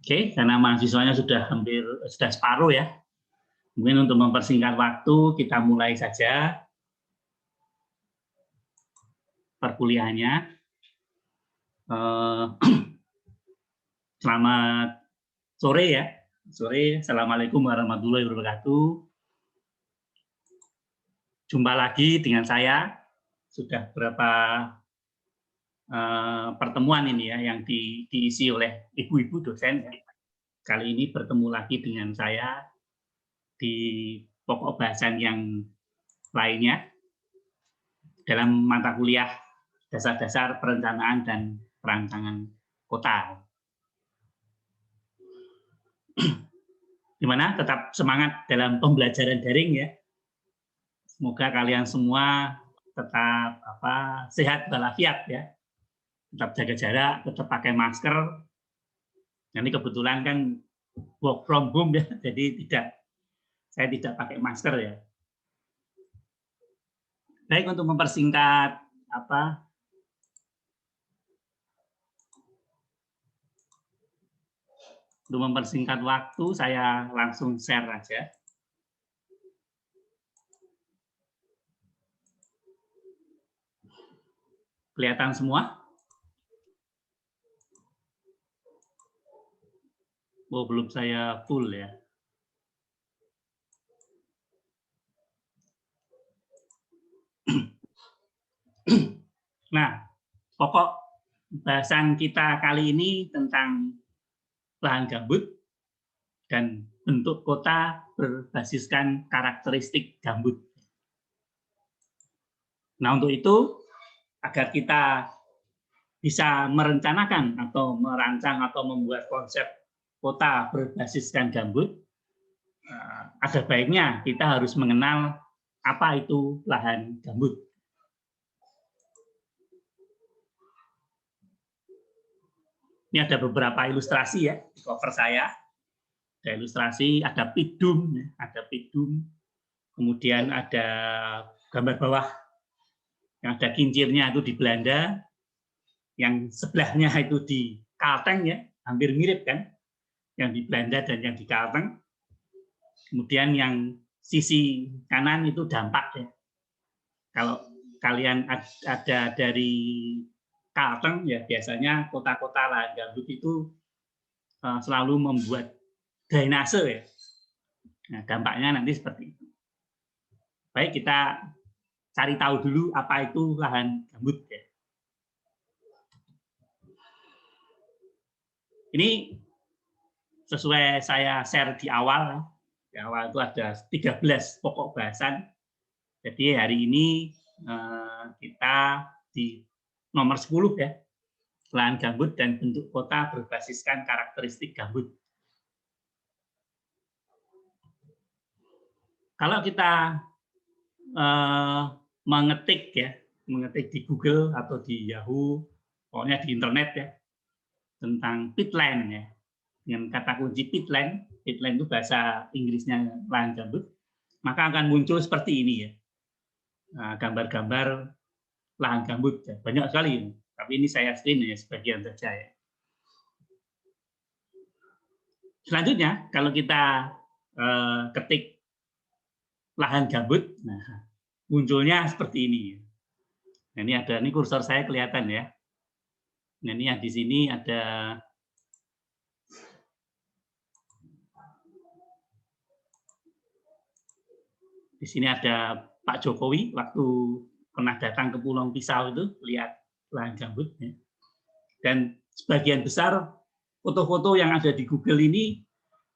Oke, karena mahasiswanya sudah separuh ya. Mungkin untuk mempersingkat waktu, kita mulai saja perkuliahannya. Selamat sore ya. Sore, Assalamualaikum warahmatullahi wabarakatuh. Jumpa lagi dengan saya. Sudah berapa pertemuan ini ya yang diisi oleh ibu-ibu dosen. Kali ini bertemu lagi dengan saya di pokok bahasan yang lainnya dalam mata kuliah dasar-dasar perencanaan dan perancangan kota. Gimana? Tetap semangat dalam pembelajaran daring ya. Semoga kalian semua tetap sehat walafiat ya. Tetap jaga jarak, tetap pakai masker. Ini kebetulan kan work from home ya, jadi saya tidak pakai masker ya. Baik, untuk mempersingkat waktu, saya langsung share aja. Kelihatan semua? Oh, belum saya full ya. Nah, pokok bahasan kita kali ini tentang lahan gambut dan bentuk kota berbasiskan karakteristik gambut. Nah, untuk itu, agar kita bisa merencanakan atau merancang atau membuat konsep kota berbasiskan gambut, ada baiknya kita harus mengenal apa itu lahan gambut. Ini ada beberapa ilustrasi ya di cover saya. Ada ilustrasi, ada pidum, kemudian ada gambar bawah yang ada kincirnya itu di Belanda, yang sebelahnya itu di Kalteng ya, hampir mirip kan, yang di Belanda dan yang di Kalteng. Kemudian yang sisi kanan itu dampak ya. Kalau kalian ada dari Kalteng ya, biasanya kota-kota lahan gambut itu selalu membuat drainase ya. Nah, dampaknya nanti seperti itu. Baik, kita cari tahu dulu apa itu lahan gambut ya. Ini sesuai saya share di awal. Di awal itu ada 13 pokok bahasan. Jadi hari ini kita di nomor 10 ya, lahan gambut dan bentuk kota berbasiskan karakteristik gambut. Kalau kita mengetik di Google atau di Yahoo, pokoknya di internet ya, tentang peatland ya, dengan kata kunci peatland itu bahasa Inggrisnya lahan gambut, maka akan muncul seperti ini ya, gambar-gambar lahan gambut ya. Banyak sekali, tapi ini saya screen ya sebagian saja ya. Selanjutnya kalau kita ketik lahan gambut, nah munculnya seperti ini. Nah, ini kursor saya kelihatan ya. Nah, ini yang di sini ada Pak Jokowi waktu pernah datang ke Pulau Pisau itu, lihat lahan gambut ya. Dan sebagian besar foto-foto yang ada di Google ini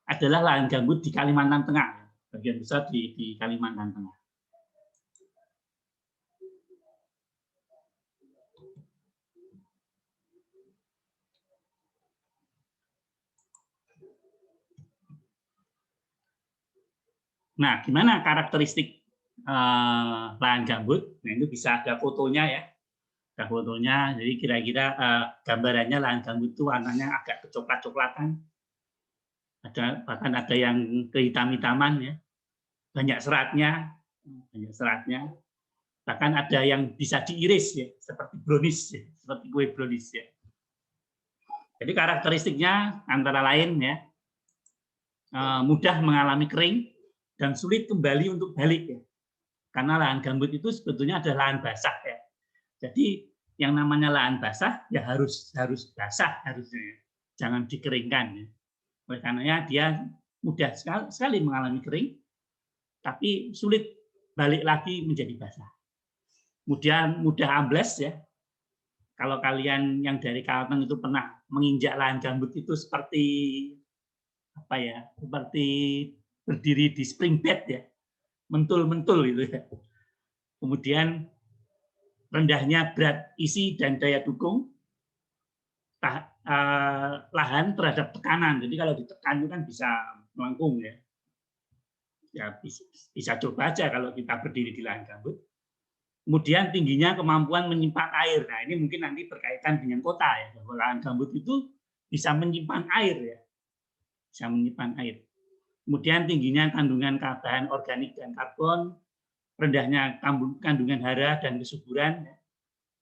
adalah lahan gambut di Kalimantan Tengah, bagian besar di Kalimantan Tengah. Nah, gimana karakteristik lahan gambut? Nah, itu bisa ada fotonya ya. Ada fotonya, jadi kira-kira gambarannya lahan gambut itu warnanya agak kecoklat-coklatan. Bahkan ada yang kehitam-hitaman ya. Banyak seratnya. Bahkan ada yang bisa diiris ya, seperti brownies ya, seperti kue brownies ya. Jadi karakteristiknya antara lain ya, mudah mengalami kering dan sulit kembali untuk balik ya. Karena lahan gambut itu sebetulnya ada lahan basah ya. Jadi yang namanya lahan basah ya harus basah harusnya, ya. Jangan dikeringkan ya. Oleh karenanya dia mudah sekali mengalami kering, tapi sulit balik lagi menjadi basah. Kemudian mudah ambles ya. Kalau kalian yang dari Kalteng itu pernah menginjak lahan gambut itu seperti apa ya? Seperti berdiri di spring bed ya. Mentul-mentul gitu ya. Kemudian rendahnya berat isi dan daya dukung lahan terhadap tekanan. Jadi kalau ditekan itu kan bisa melengkung ya. Ya bisa coba aja kalau kita berdiri di lahan gambut. Kemudian tingginya kemampuan menyimpan air. Nah, ini mungkin nanti berkaitan dengan kota ya, bahwa lahan gambut itu bisa menyimpan air ya. Bisa menyimpan air. Kemudian tingginya kandungan bahan organik dan karbon, rendahnya kandungan hara dan kesuburan,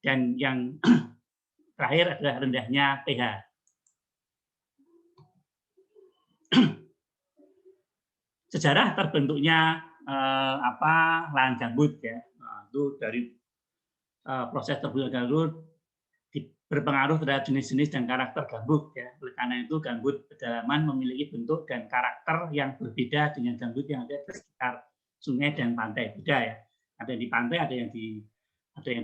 dan yang terakhir adalah rendahnya pH. Sejarah terbentuknya lahan gambut ya, itu dari proses terbentuknya gambut berpengaruh terhadap jenis-jenis dan karakter gambut ya. Oleh karena itu gambut pedalaman memiliki bentuk dan karakter yang berbeda dengan gambut yang ada di sekitar sungai dan pantai. Beda ya. Ada di pantai, ada yang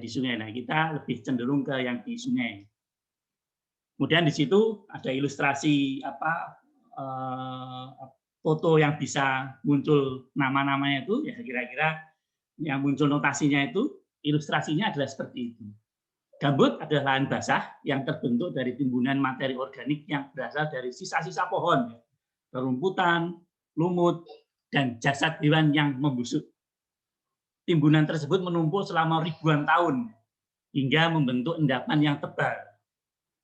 di sungai. Nah, kita lebih cenderung ke yang di sungai. Kemudian di situ ada ilustrasi foto yang bisa muncul nama-namanya itu ya, kira-kira yang muncul notasinya itu ilustrasinya adalah seperti itu. Gambut adalah lahan basah yang terbentuk dari timbunan materi organik yang berasal dari sisa-sisa pohon, rerumputan, lumut, dan jasad hewan yang membusuk. Timbunan tersebut menumpuk selama ribuan tahun hingga membentuk endapan yang tebal.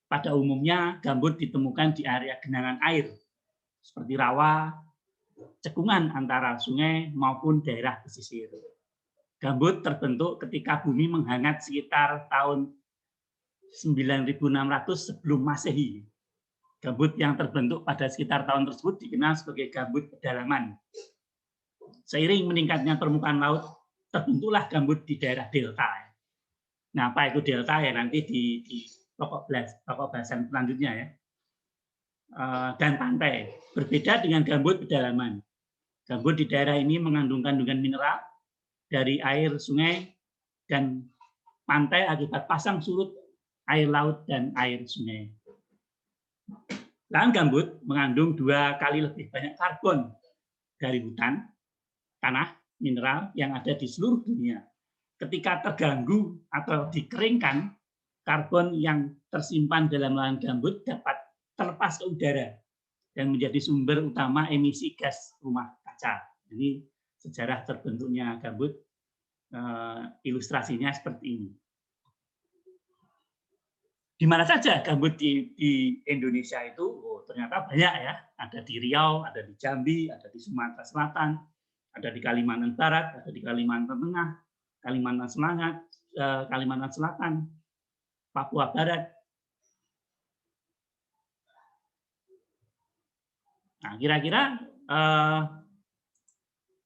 Pada umumnya gambut ditemukan di area genangan air seperti rawa, cekungan antara sungai maupun daerah pesisir. Gambut terbentuk ketika bumi menghangat sekitar tahun 9.600 sebelum Masehi. Gambut yang terbentuk pada sekitar tahun tersebut dikenal sebagai gambut pedalaman. Seiring meningkatnya permukaan laut, terbentuklah gambut di daerah delta. Nah, apa itu delta ya nanti di pokok bahasan selanjutnya ya. Dan pantai. Berbeda dengan gambut pedalaman. Gambut di daerah ini mengandung kandungan mineral dari air sungai dan pantai akibat pasang surut air laut dan air sungai. Lahan gambut mengandung 2 kali lebih banyak karbon dari hutan, tanah, mineral yang ada di seluruh dunia. Ketika terganggu atau dikeringkan, karbon yang tersimpan dalam lahan gambut dapat terlepas ke udara dan menjadi sumber utama emisi gas rumah kaca. Jadi sejarah terbentuknya gambut, ilustrasinya seperti ini. Di mana saja gambut di Indonesia itu ternyata banyak ya. Ada di Riau, ada di Jambi, ada di Sumatera Selatan, ada di Kalimantan Barat, ada di Kalimantan Tengah, Kalimantan Selatan, Papua Barat. Nah, kira-kira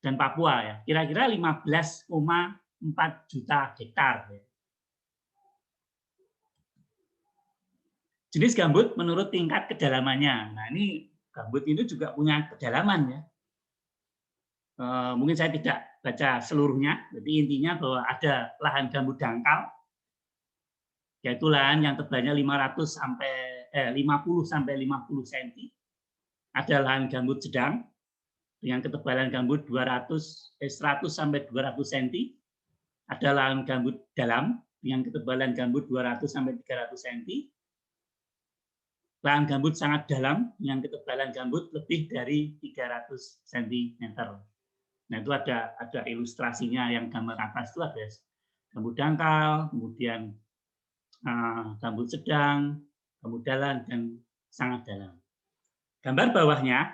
dan Papua ya, kira-kira 15,4 juta hektar. Ya. Jenis gambut menurut tingkat kedalamannya. Nah, ini gambut ini juga punya kedalaman ya. Mungkin saya tidak baca seluruhnya, jadi intinya bahwa ada lahan gambut dangkal, yaitu lahan yang tebalnya 50 sampai 50 cm. Ada lahan gambut sedang dengan ketebalan gambut 100 sampai 200 cm. Ada lahan gambut dalam dengan ketebalan gambut 200 sampai 300 cm. Lahan gambut sangat dalam dengan ketebalan gambut lebih dari 300 cm. Nah, itu ada ilustrasinya yang gambar atas itu ada gambut dangkal, kemudian gambut sedang, gambut dalam, dan sangat dalam. Gambar bawahnya,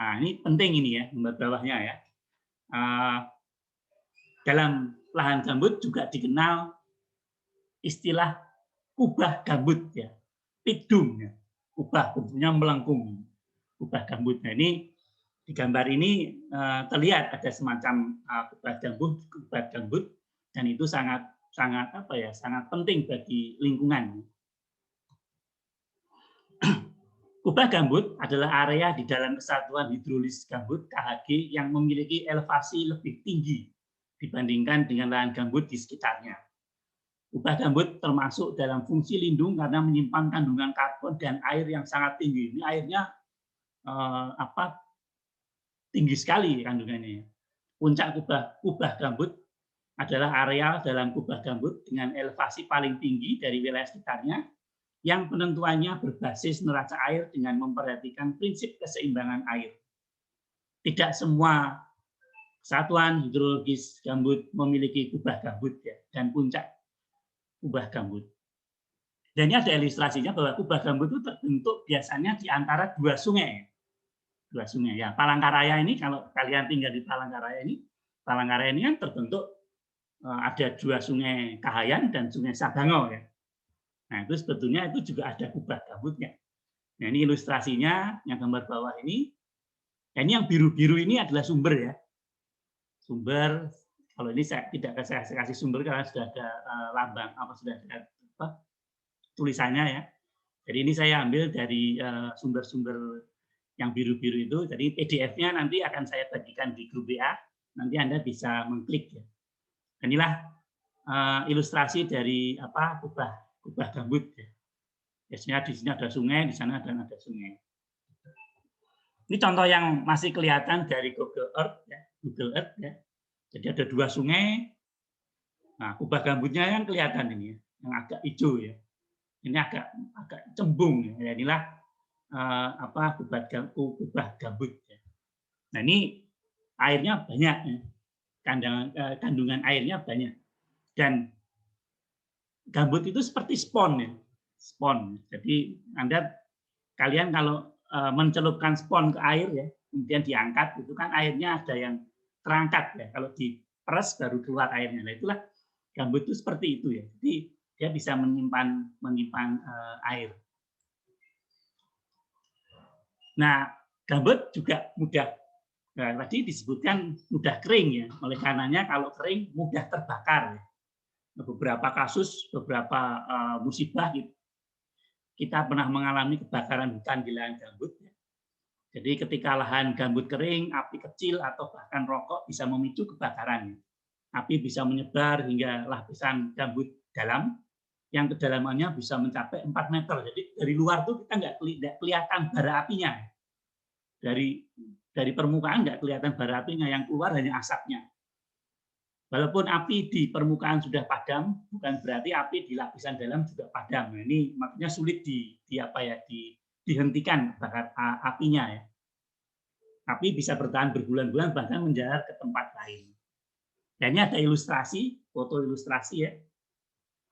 nah ini penting ini ya, gambar bawahnya ya. Dalam lahan gambut juga dikenal istilah kubah gambut ya, pidum ya. Kubah bentuknya melengkung, kubah gambut. Nah, ini di gambar ini terlihat ada semacam kubah gambut dan itu sangat sangat penting bagi lingkungan. Kubah gambut adalah area di dalam Kesatuan Hidrolis Gambut (KHG) yang memiliki elevasi lebih tinggi dibandingkan dengan lahan gambut di sekitarnya. Kubah gambut termasuk dalam fungsi lindung karena menyimpan kandungan karbon dan air yang sangat tinggi. Ini airnya tinggi sekali kandungannya. Puncak kubah gambut adalah area dalam kubah gambut dengan elevasi paling tinggi dari wilayah sekitarnya, yang penentuannya berbasis neraca air dengan memperhatikan prinsip keseimbangan air. Tidak semua satuan hidrologis gambut memiliki kubah gambut ya, dan puncak kubah gambut. Dan ini ada ilustrasinya bahwa kubah gambut itu terbentuk biasanya di antara dua sungai. Dua sungai ya. Palangkaraya ini, kalau kalian tinggal di Palangkaraya ini kan terbentuk ada dua sungai Kahayan dan sungai Sabango ya. Nah, itu sebetulnya itu juga ada kubah gambutnya. Nah, ini ilustrasinya yang gambar bawah ini. Nah, ini yang biru-biru ini adalah sumber ya. Sumber, kalau ini saya tidak saya kasih sumber karena sudah ada lambang sudah ada tulisannya ya. Jadi ini saya ambil dari sumber-sumber yang biru-biru itu. Jadi PDF-nya nanti akan saya bagikan di grup WA. Nanti Anda bisa mengklik ya. Inilah ilustrasi dari kubah gambut ya. Biasanya di sini ada sungai, di sana ada sungai. Ini contoh yang masih kelihatan dari Google Earth ya. Jadi ada dua sungai. Nah, kubah gambutnya yang kelihatan ini ya, yang agak hijau ya. Ini agak cembung ya. Inilah kubah gambut ya. Nah, ini airnya banyak ya. Kandungan airnya banyak. Dan gambut itu seperti spon ya. Spon. Jadi kalian kalau mencelupkan spon ke air ya, kemudian diangkat, itu kan airnya ada yang terangkat ya. Kalau diperes baru keluar airnya. Nah, itulah gambut itu seperti itu ya. Jadi dia bisa menyimpan air. Nah, gambut juga mudah. Nah, tadi disebutkan mudah kering ya. Oleh karenanya kalau kering mudah terbakar ya. Beberapa kasus, beberapa musibah gitu. Kita pernah mengalami kebakaran hutan di lahan gambut. Jadi ketika lahan gambut kering, api kecil atau bahkan rokok bisa memicu kebakaran. Api bisa menyebar hingga lapisan gambut dalam, yang kedalamannya bisa mencapai 4 meter. Jadi dari luar tuh kita nggak kelihatan bara apinya. Dari permukaan nggak kelihatan bara apinya, yang keluar hanya asapnya. Walaupun api di permukaan sudah padam, bukan berarti api di lapisan dalam juga padam. Nah, ini makanya sulit dihentikan apinya ya. Api bisa bertahan berbulan-bulan bahkan menjalar ke tempat lain. Dan ini ada ilustrasi, foto ilustrasi ya.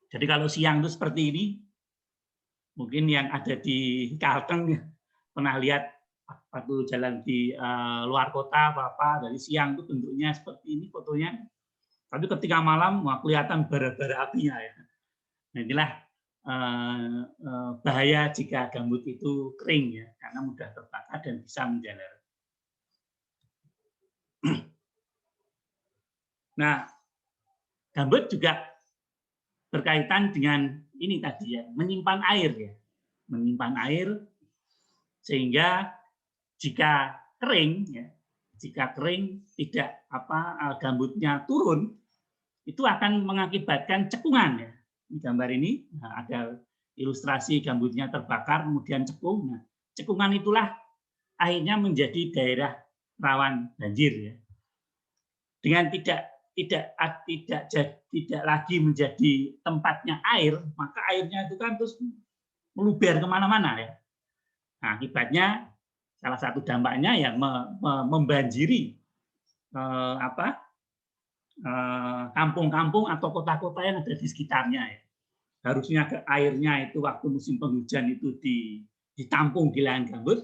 Jadi kalau siang itu seperti ini, mungkin yang ada di Kalteng ya, pernah lihat waktu jalan di luar kota dari siang itu bentuknya seperti ini fotonya. Tapi ketika malam, kelihatan bara-bara apinya ya. Nah, inilah bahaya jika gambut itu kering ya, karena mudah terbakar dan bisa menjalar. Nah, gambut juga berkaitan dengan ini tadi ya, menyimpan air ya, menyimpan air sehingga jika kering ya, tidak gambutnya turun, itu akan mengakibatkan cekungan ya. Di gambar ini ada ilustrasi gambutnya terbakar kemudian cekung. Nah, cekungan itulah akhirnya menjadi daerah rawan banjir ya. Dengan tidak lagi menjadi tempatnya air, maka airnya itu kan terus meluber kemana-mana ya. Nah, akibatnya salah satu dampaknya ya membanjiri kampung-kampung atau kota-kota yang ada di sekitarnya ya. Harusnya airnya itu waktu musim penghujan itu ditampung di lahan gambut,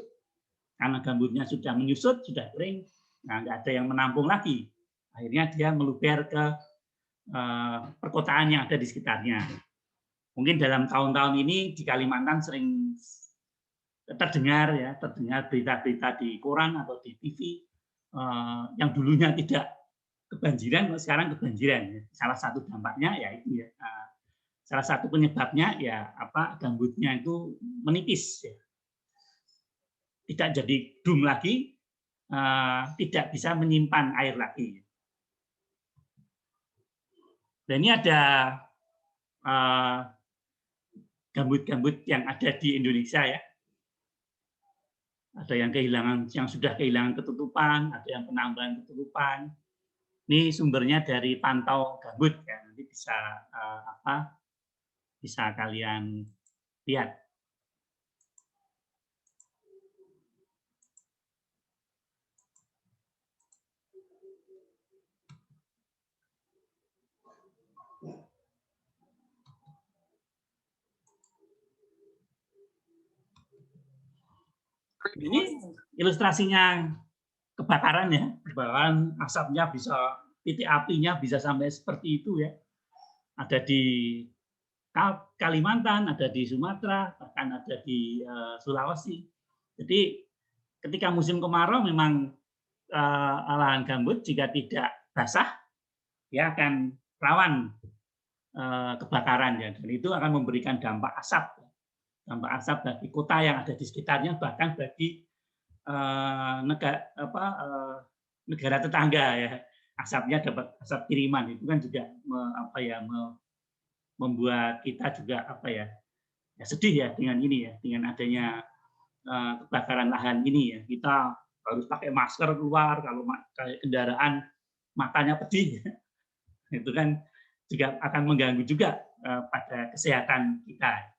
karena gambutnya sudah menyusut, sudah kering, nah nggak ada yang menampung lagi. Akhirnya dia meluber ke perkotaan yang ada di sekitarnya. Mungkin dalam tahun-tahun ini di Kalimantan sering terdengar berita-berita di koran atau di TV yang dulunya tidak kebanjiran, sekarang kebanjiran. Salah satu dampaknya ya itu ya. Salah satu penyebabnya ya gambutnya itu menipis, ya. Tidak jadi dum lagi, tidak bisa menyimpan air lagi. Dan ini ada gambut-gambut yang ada di Indonesia ya. Ada yang sudah kehilangan ketutupan, ada yang penambahan ketutupan. Ini sumbernya dari Pantau Gambut ya. Nanti bisa kalian lihat. Ini ilustrasinya kebakaran ya, kebakaran asapnya bisa, titik apinya bisa sampai seperti itu ya. Ada di Kalimantan, ada di Sumatera, bahkan ada di Sulawesi. Jadi ketika musim kemarau memang lahan gambut jika tidak basah ya akan rawan kebakaran ya, dan itu akan memberikan dampak asap bagi kota yang ada di sekitarnya, bahkan bagi negara tetangga ya. Asapnya dapat asap kiriman, itu kan juga membuat kita juga sedih ya dengan ini ya, dengan adanya kebakaran lahan ini ya. Kita harus pakai masker keluar, kalau kayak kendaraan matanya pedih ya. Itu kan juga akan mengganggu juga pada kesehatan kita.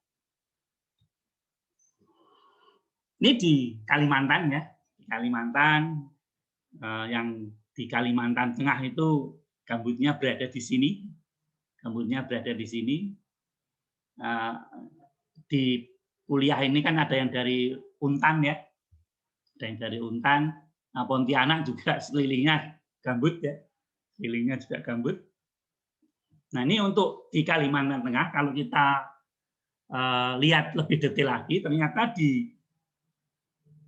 Ini di Kalimantan ya, di Kalimantan yang di Kalimantan Tengah itu gambutnya berada di sini, Di kuliah ini kan ada yang dari Untan ya, ada yang dari Untan, Pontianak juga sekelilingnya gambut ya, sekelilingnya juga gambut. Nah ini untuk di Kalimantan Tengah, kalau kita lihat lebih detail lagi, ternyata di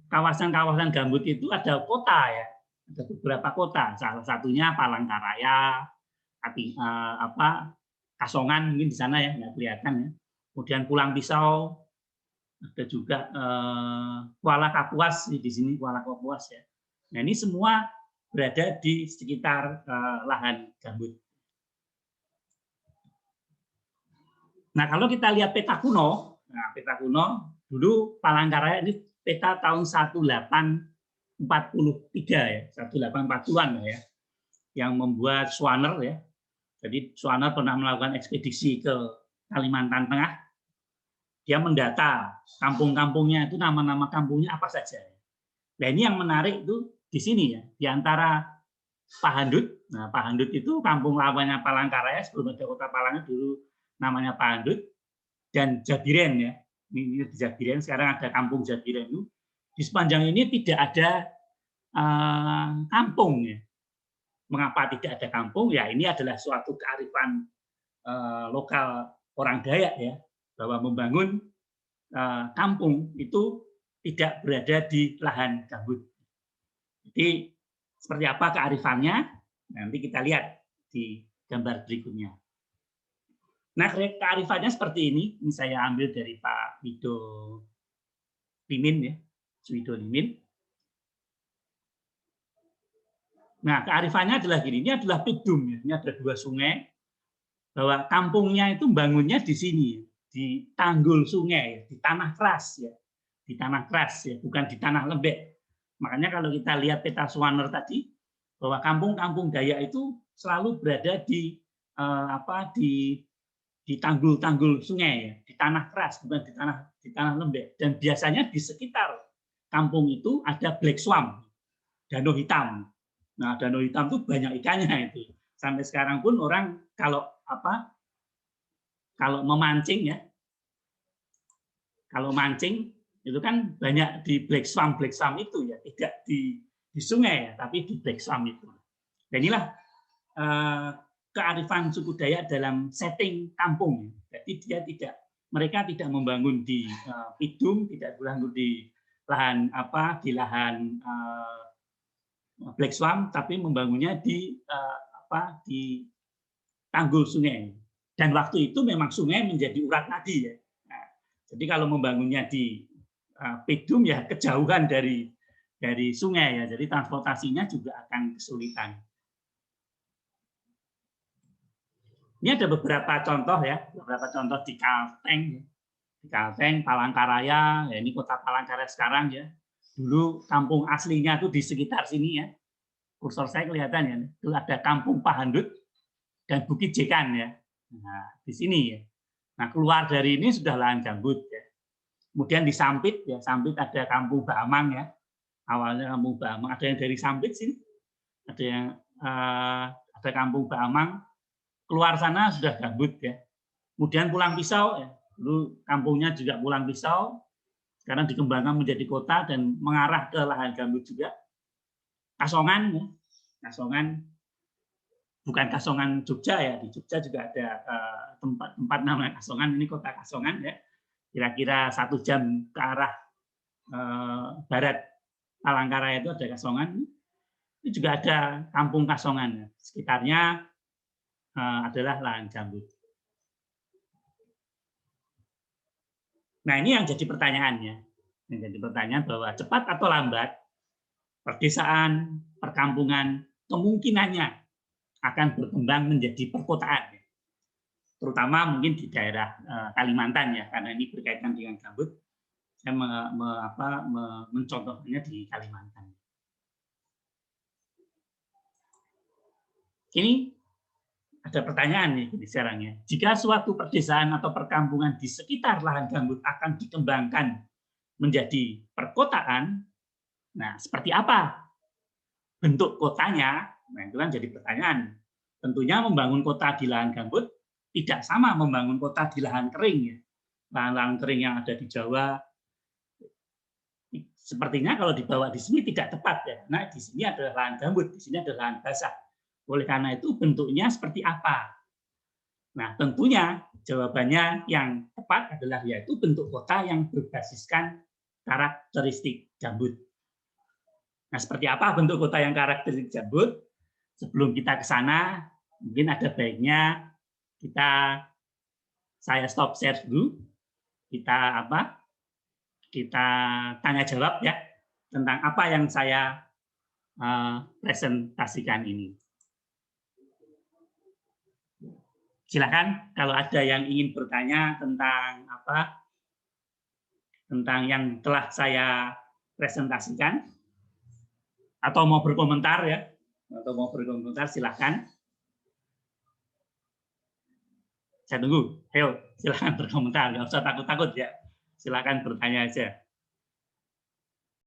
kawasan-kawasan gambut itu ada kota ya, ada beberapa kota. Salah satunya Palangkaraya, Kasongan mungkin di sana ya, nggak kelihatan ya. Kemudian Pulang Pisau, ada juga Kuala Kapuas di sini, Kuala Kapuas ya. Nah ini semua berada di sekitar lahan gambut. Nah kalau kita lihat peta kuno, dulu Palangkaraya ini peta tahun 1843 ya, 1840-an ya, yang membuat Swaner ya. Jadi Swaner pernah melakukan ekspedisi ke Kalimantan Tengah. Dia mendata kampung-kampungnya itu, nama-nama kampungnya apa saja. Nah ini yang menarik itu di sini ya, di antara Pahandut. Nah Pahandut itu kampung lamanya Palangkaraya, sebelum ada kota Palangkaraya dulu namanya Pahandut, dan Jabiren ya. Ini di Jabiren, sekarang ada kampung Jabiren itu. Di sepanjang ini tidak ada kampung ya. Mengapa tidak ada kampung? Ya ini adalah suatu kearifan lokal orang Dayak ya, bahwa membangun kampung itu tidak berada di lahan gambut. Jadi seperti apa kearifannya? Nanti kita lihat di gambar berikutnya. Nah, kearifannya seperti ini. Ini saya ambil dari Pak Wido Limin ya, Wido Limin. Nah, kearifannya adalah gini. Ini adalah Pidum ya. Ini ada dua sungai. Bahwa kampungnya itu bangunnya di sini, di tanggul sungai, di tanah keras ya, di tanah keras ya, bukan di tanah lembek. Makanya kalau kita lihat peta Swaner tadi, bahwa kampung-kampung Dayak itu selalu berada di di tanggul-tanggul sungai ya, di tanah keras, bukan di tanah lembek. Dan biasanya di sekitar kampung itu ada black swamp, danau hitam. Nah, danau hitam itu banyak ikannya itu. Sampai sekarang pun orang kalau memancing ya, kalau mancing itu kan banyak di black swamp itu ya, tidak di sungai ya, tapi di black swamp itu. Dan inilah kearifan suku Dayak dalam setting kampung. Jadi mereka tidak membangun di pidum, tidak membangun di lahan black swamp, tapi membangunnya di tanggul sungai. Dan waktu itu memang sungai menjadi urat nadi ya. Nah, jadi kalau membangunnya di pidum ya kejauhan dari sungai ya. Jadi transportasinya juga akan kesulitan. Ini ada beberapa contoh ya, di Kalteng, Palangkaraya, ya ini kota Palangkaraya sekarang ya. Dulu kampung aslinya tuh di sekitar sini ya. Kursor saya kelihatan ya. Itu ada Kampung Pahandut dan Bukit Jekan ya. Nah, di sini ya. Nah, keluar dari ini sudah lahan gambut ya. Kemudian di Sampit ya, Sampit ada Kampung Bamang ya. Awalnya Kampung Bamang, ada yang dari Sampit sini. Ada yang ada Kampung Bamang. Keluar sana sudah gambut ya. Kemudian Pulang Pisau ya. Dulu kampungnya juga Pulang Pisau. Sekarang dikembangkan menjadi kota dan mengarah ke lahan gambut juga. Kasongan ya. Kasongan bukan Kasongan Jogja ya, di Jogja juga ada tempat namanya Kasongan, ini kota Kasongan ya, kira-kira 1 jam ke arah barat Palangkaraya itu ada Kasongan, itu juga ada Kampung Kasongan, ya. Sekitarnya adalah lahan gambut. Nah ini yang jadi pertanyaannya, bahwa cepat atau lambat perdesaan, perkampungan kemungkinannya akan berkembang menjadi perkotaan, terutama mungkin di daerah Kalimantan ya, karena ini berkaitan dengan gambut. Saya mencontohnya di Kalimantan. Ini ada pertanyaan nih sekarang ya. Jika suatu perdesaan atau perkampungan di sekitar lahan gambut akan dikembangkan menjadi perkotaan, nah seperti apa bentuk kotanya? Nah, itu kan jadi pertanyaan. Tentunya membangun kota di lahan gambut tidak sama membangun kota di lahan kering ya. Lahan-lahan kering yang ada di Jawa sepertinya kalau dibawa di sini tidak tepat ya. Nah, di sini adalah lahan gambut, di sini adalah lahan basah. Oleh karena itu bentuknya seperti apa? Nah, tentunya jawabannya yang tepat adalah yaitu bentuk kota yang berbasiskan karakteristik gambut. Nah, seperti apa bentuk kota yang karakteristik gambut? Sebelum kita ke sana, mungkin ada baiknya saya stop share dulu. Kita tanya jawab ya tentang apa yang saya presentasikan ini. Silakan kalau ada yang ingin bertanya tentang yang telah saya presentasikan atau mau berkomentar ya. Silahkan. Saya tunggu. Ayo, silahkan berkomentar. Nggak usah takut-takut ya. Silahkan bertanya aja.